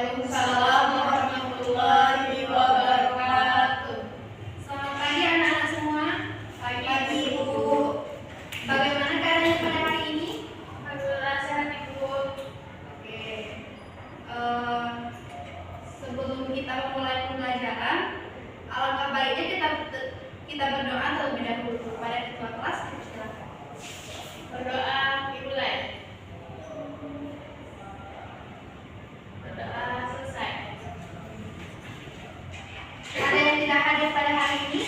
Waalaikumsalam warahmatullahi wabarakatuh. Selamat pagi anak-anak semua. Pagi Ibu. Bagaimana keadaannya pada hari ini? Alhamdulillah sehat Ibu. Oke. Sebelum kita memulai pembelajaran, alangkah baiknya kita berdoa terlebih dahulu kepada ketua kelas. Silakan. Berdoa dimulai. Berdoa selesai. Ada yang tidak hadir pada hari ini?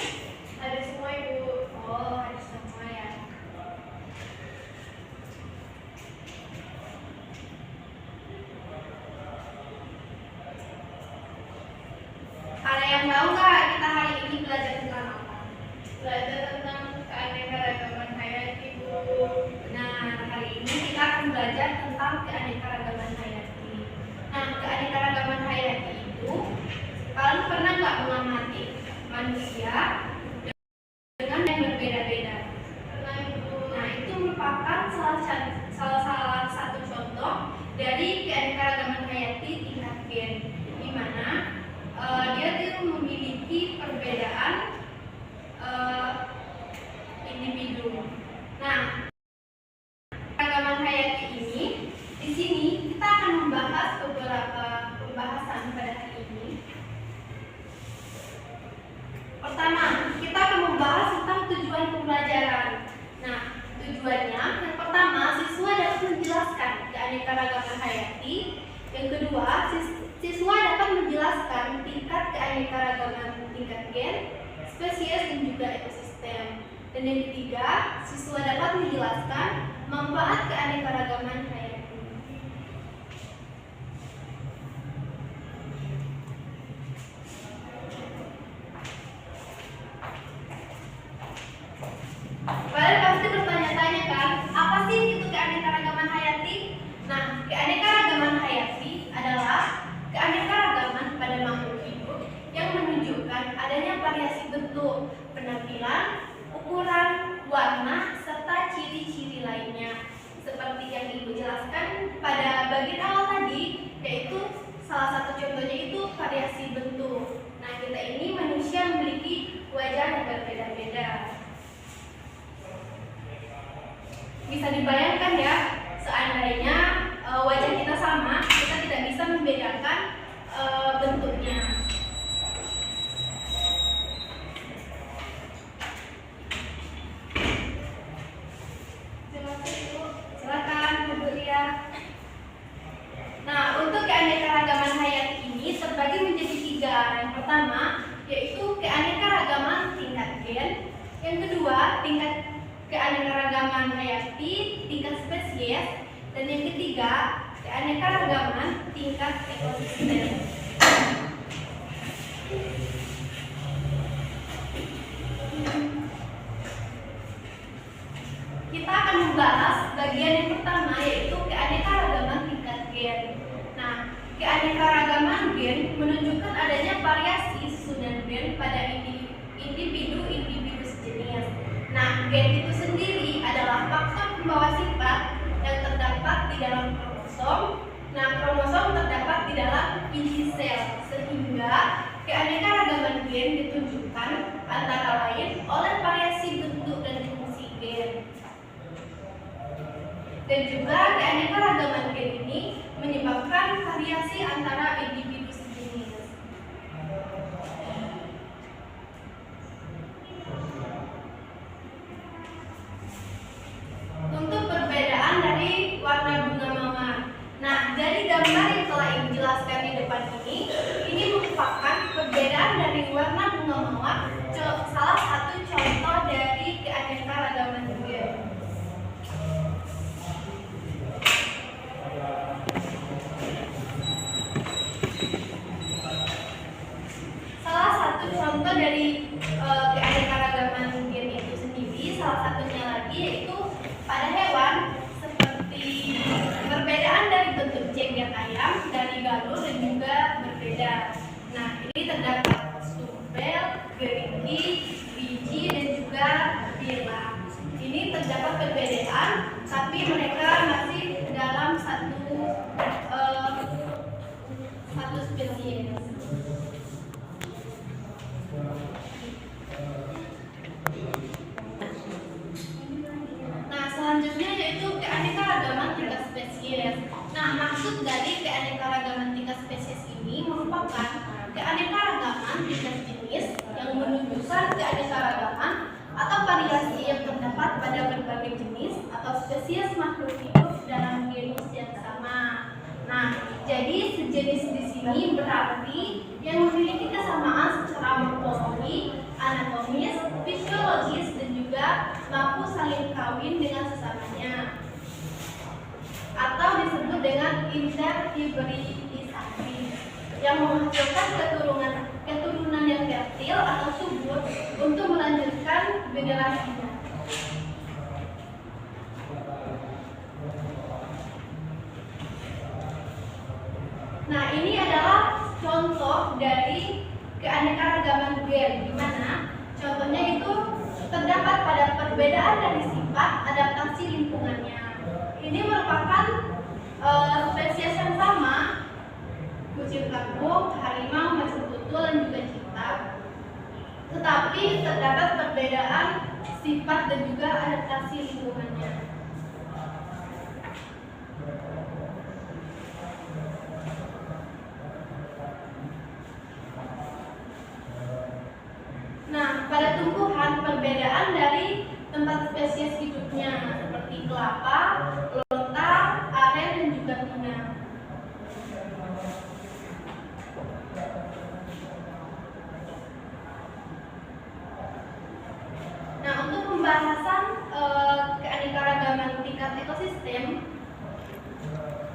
Ada semua Ibu. Oh, ada semua ya. Ada yang tahu nggak kita hari ini belajar tentang apa? Belajar tentang keanekaragaman hayati Ibu. Nah, hari ini kita akan belajar tentang keanekaragaman hayati. Nah, keanekaragaman hayati itu, kalian pernah nggak mengamati manusia dengan yang berbeda-beda? Pernah Ibu. Nah, itu merupakan salah satu contoh dari keanekaragaman hayati tingkat gen, di mana dia itu memiliki perbedaan individu. Nah, keragaman hayati ini, di sini kita akan membahas beberapa pembahasan pada hari ini. Pertama, kita akan membahas tentang tujuan pembelajaran. Nah, tujuannya yang pertama, siswa dapat menjelaskan keanekaragaman hayati. Yang kedua, siswa dapat menjelaskan tingkat keanekaragaman tingkat gen, spesies dan juga ekosistem. Dan yang ketiga, siswa dapat menjelaskan manfaat keanekaragaman hayati. Kalian pasti bertanya-tanya kan, apa sih itu keanekaragaman hayati? Nah, keanekaragaman hayati adalah keanekaragaman pada makhluk hidup yang menunjukkan adanya variasi bentuk, penampilan, ukuran, warna, serta ciri-ciri lainnya. Seperti yang Ibu jelaskan pada bagian awal tadi, yaitu salah satu contohnya itu variasi bentuk. Nah, kita ini manusia memiliki wajah yang berbeda-beda. Bisa dibayangkan ya, seandainya wajah kita sama, kita tidak bisa membedakan bentuknya. Silakan Bu Lia. Nah, untuk keanekaragaman hayati ini terbagi menjadi 3. Yang pertama yaitu keanekaragaman tingkat gen. Yang kedua, tingkat keanekaragaman hayati tingkat spesies. Dan yang ketiga, keanekaragaman tingkat ekosistem. Kita akan membahas bagian yang pertama yaitu keanekaragaman tingkat gen. Nah, keanekaragaman gen menunjukkan adanya variasi susunan gen pada individu-individu sejenis. Nah, gen itu sendiri adalah faktor pembawa sifat yang terdapat di dalam kromosom. Nah, kromosom terdapat di dalam inti sel, sehingga keanekaragaman gen ditunjukkan antara lain oleh variasi bentuk dan fungsi gen. Dan juga keanekaragaman gen ini menyebabkan variasi antara individu sejenis. Untuk perbedaan dari warna bunga mawar. Nah, dari gambar yang telah Ibu jelaskan di depan ini merupakan perbedaan dari warna bunga mawar, salah satu contoh dari keanekaragaman gen. Salah satu contoh dari keanekaragaman gen itu sendiri, salah satunya lagi yaitu pada hewan, seperti perbedaan dari bentuk jenggot ayam, dari galur dan juga berbeda. Nah, ini terdapat supel, gerigi, biji dan juga bilah. Ini terdapat perbedaan, tapi mereka masih dalam satu spesies. Nah, selanjutnya yaitu keanekaragaman tingkat spesies. Nah, maksud dari keanekaragaman tingkat spesies ini merupakan keanekaragaman tingkat jenis yang menunjukkan keanekaragaman atau variasi yang terdapat pada berbagai jenis atau spesies makhluk hidup dalam genus yang sama. Nah, jadi sejenis di sini berarti yang memiliki kesamaan secara morfologi, anatomis, fisiologis, dan juga mampu saling kawin dengan sesamanya, atau disebut dengan interhibridisasi, yang menghasilkan keturunan yang fertil atau subur untuk melanjutkan generasinya. Nah, ini adalah contoh dari keanekaragaman gen, di mana contohnya itu terdapat pada perbedaan dari sifat adaptasi lingkungannya. Ini merupakan spesies yang sama, kucing karbon, harimau, macan tutul, dan juga citah. Tetapi terdapat perbedaan sifat dan juga adaptasi lingkungannya. Nah, pada tumbuhan perbedaan dari tempat spesies hidupnya seperti kelapa, lontar, aren, dan juga pinang. Nah, untuk pembahasan keanekaragaman tingkat ekosistem,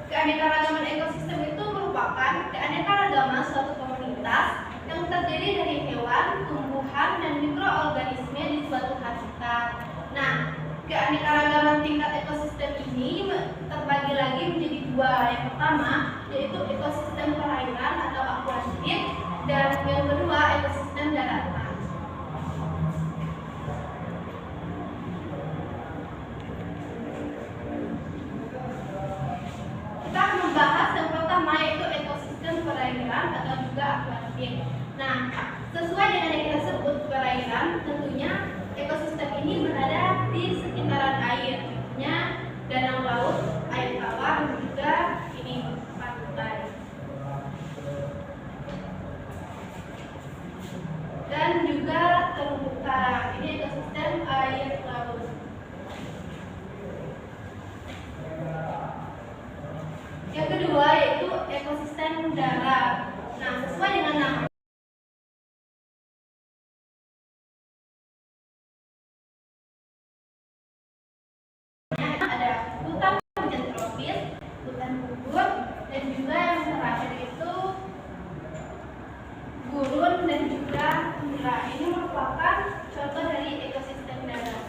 keanekaragaman ekosistem itu merupakan keanekaragaman suatu komunitas yang terdiri dari hewan, tumbuhan, dan mikroorganisme di suatu habitat. Nah, keanekaragaman tingkat ekosistem ini terbagi lagi menjadi dua. Yang pertama yaitu ekosistem perairan atau akuatik, dan yang kedua ekosistem daratan. Kita akan membahas yang pertama yaitu ekosistem perairan atau juga akuatik. Nah, sesuai dengan yang kita sebut perairan, tentunya ekosistem ini berada di sekitaran air, contohnya danau laut, air tawar, dan juga ini pantai. Dan juga terumbu karang, ini ekosistem air laut. Yang kedua yaitu ekosistem darat. Nah, sesuai dengan nama ada hutan hujan tropis, hutan gugur, dan juga yang terakhir itu gurun dan juga tundra. Ini merupakan contoh dari ekosistem darat.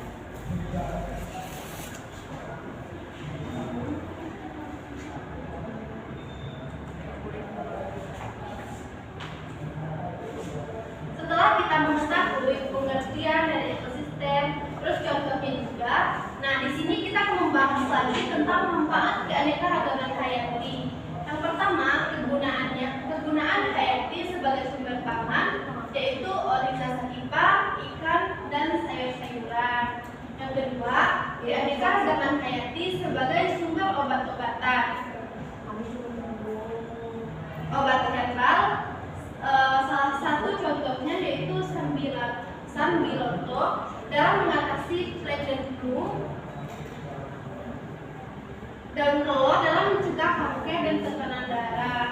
Setelah kita mengetahui pengertian dari ekosistem, terus contohnya juga, nah di sini kita akan membahas lagi tentang manfaat keanekaragaman hayati. Yang pertama, kegunaan hayati sebagai sumber pangan, yaitu organisasi hidup, ikan, dan sayur-sayuran. Yang kedua, keanekaragaman hayati sebagai sumber obat-obatan. Obat herbal, salah satu contohnya yaitu sambiloto dalam mengatasi plague dan flu, daun kelor dalam mencegah kanker dan tekanan darah.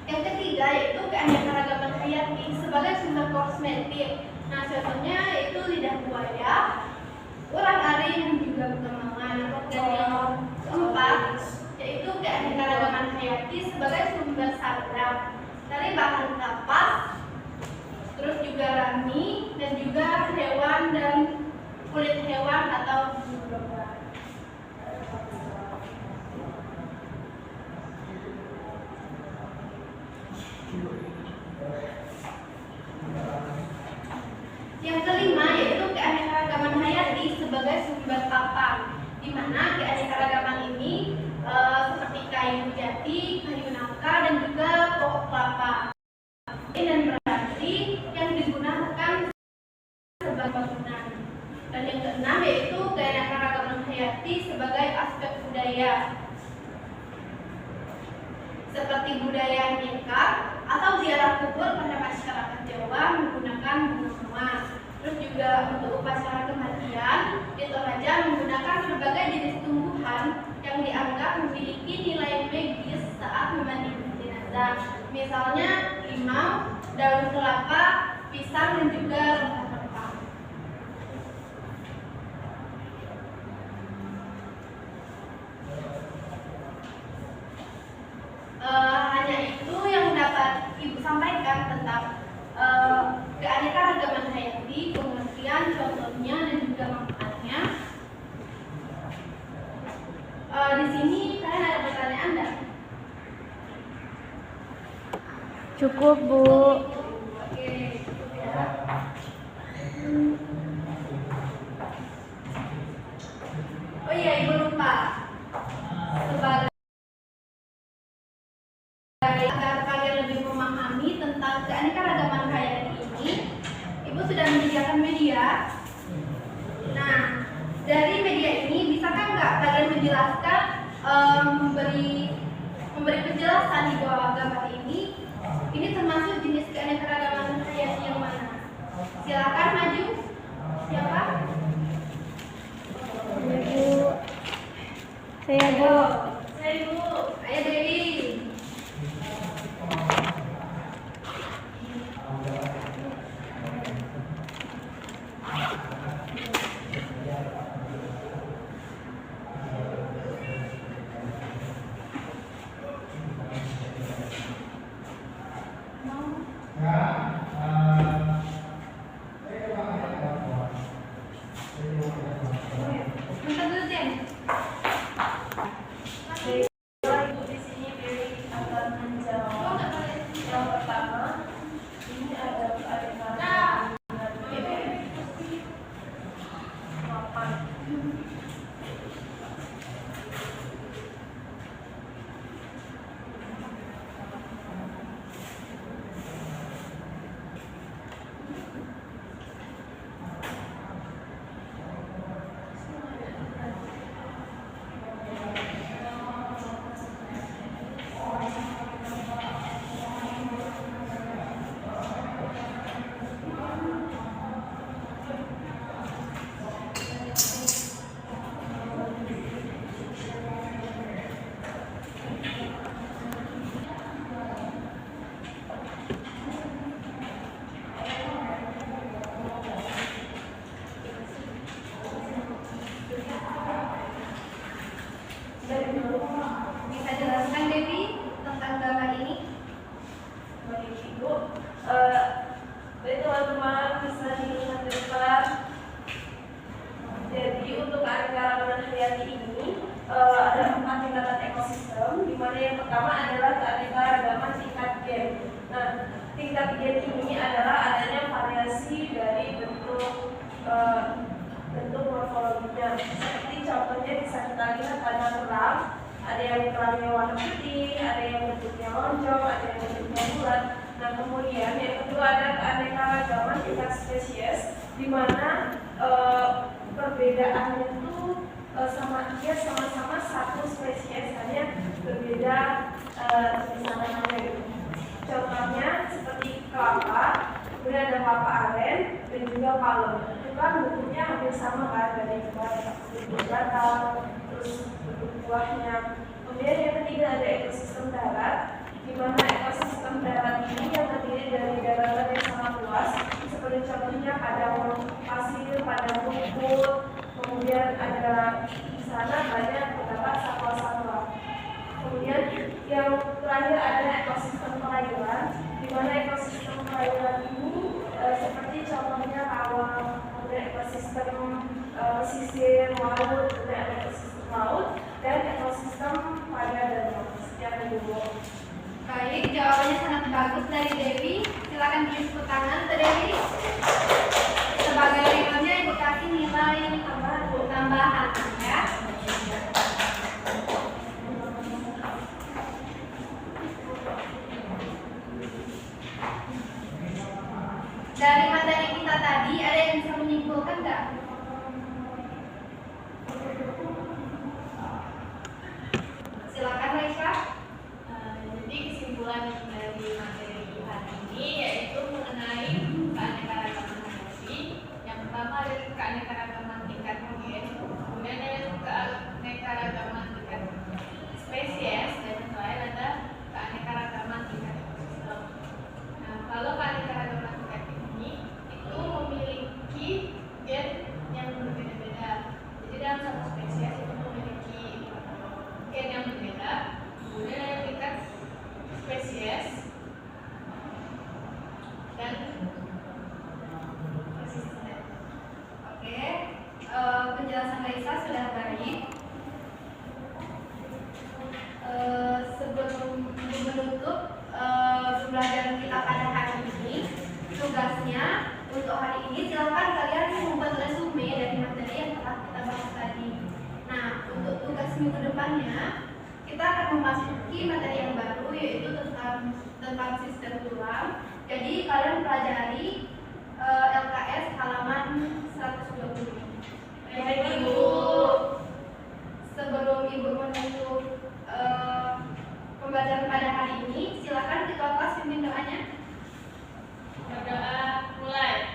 Yang ketiga yaitu keanekaragaman hayati sebagai sumber kosmetik. Nah, contohnya yaitu lidah buaya, urang-aring, dan juga kemaman. Dan yang keempat yaitu keanekaragaman hayati sebagai sumber sandang dari bahan kapas, terus juga rami, dan juga hewan dan kulit hewan atau bulu domba. Yang kelima yaitu keanekaragaman hayati sebagai sumber papan, di mana keanekaragaman ini seperti kayu jati, kayu nangka, dan tutur pada masyarakat Jawa menggunakan bunga emas. Terus juga untuk upacara kematian di Toraja menggunakan berbagai jenis tumbuhan yang dianggap memiliki nilai magis saat memandikan jenazah. Misalnya limau, daun kelapa, pisang, dan juga rempah-rempah. Hanya itu yang dapat Ibu sampaikan tentang keanekaragaman hayati, pengertian, contohnya, dan juga manfaatnya. Di sini kalian ada pertanyaan enggak? Cukup, Bu. Oke, cukup ya. Oh iya, Ibu lupa. Sebagai agar kalian lebih memahami tentang keanekaragaman hayati ini, Ibu sudah menyediakan media. Nah, dari media ini bisakah nggak kalian menjelaskan, memberi penjelasan di bawah gambar ini? Ini termasuk jenis keanekaragaman hayati yang mana? Silakan maju. Siapa? Bu. Saya, Bu. Saya Ibu. Ayo Dewi. Bentar dulu, Jen. Ibu di sini Dewi akan menjawab. Yang pertama, ini ada keanekaragaman papan. Bisa jelaskan Dewi tentang gambar ini? Baik Ibu, baik teman-teman bisa dilihat di depan. Jadi untuk keanekaragaman hayati ini ada 4 tingkatan ekosistem, di mana yang pertama adalah keanekaragaman tingkat gen. Nah, tingkat gen ini adalah adanya variasi dari bentuk morfologinya. Seperti contohnya bisa kita lihat pada kerang, ada yang kerangnya warna putih, ada yang bentuknya lonjong, ada yang bentuknya bulat. Nah, kemudian yang kedua ada keanekaragaman tingkat spesies, di mana perbedaannya itu dia sama-sama satu spesies, hanya berbeda tulisannya gitu. Contohnya seperti kelapa, kemudian ada kelapa aren dan juga palem. Itu kan bentuknya hampir sama kan, dari bentuk batang, terus bentuk buahnya. Kemudian yang ketiga ada ekosistem darat, di mana ekosistem darat ini yang terdiri dari daratan yang sangat luas, seperti contohnya padang pasir, padang rumput, kemudian ada di sana banyak terdapat satwa-satwa. Kemudian yang terakhir ada ekosistem perairan, di mana ekosistem perairan ini seperti contohnya rawa, kemudian ekosistem pesisir laut, kemudian ada ekosistem laut dan ekosistem pada danau. Sekian dulu. Baik, jawabannya sangat bagus dari Dewi. Silakan tepuk tangan ke Dewi. Sebagai levelnya Ibu kasih nilai tambahan ya. Dari materi kita tadi ada yang bisa menyimpulkan nggak? Silakan Raisa. Jadi kesimpulan dari materi hari ini yaitu mengenai keanekaragaman hayati. Yang pertama ada keanekaragaman tingkat gen, kemudian ada keanekaragaman tingkat spesies, dan yang terakhir ada keanekaragaman tingkat ekosistem. Nah, kalau keanekaragaman tingkat ini itu memiliki gen yang berbeda-beda. Jadi dalam satu spesies itu memiliki gen yang berbeda. Kemudian ada tingkat spesies dan resisten. Oke, penjelasan Raisa sudah baik. Sebelum menutup pembelajaran kita pada hari ini, tugasnya untuk hari ini silakan kalian membuat resume dari materi yang telah kita bahas tadi. Nah, untuk tugas minggu depannya kita akan memasuki materi yang baru, yaitu tentang sistem tulang. Jadi kalian pelajari LKS halaman 120. Baik Ibu. Sebelum Ibu menutup pembelajaran pada hari ini, silakan ketua kelas pimpin doanya. Berdoa mulai.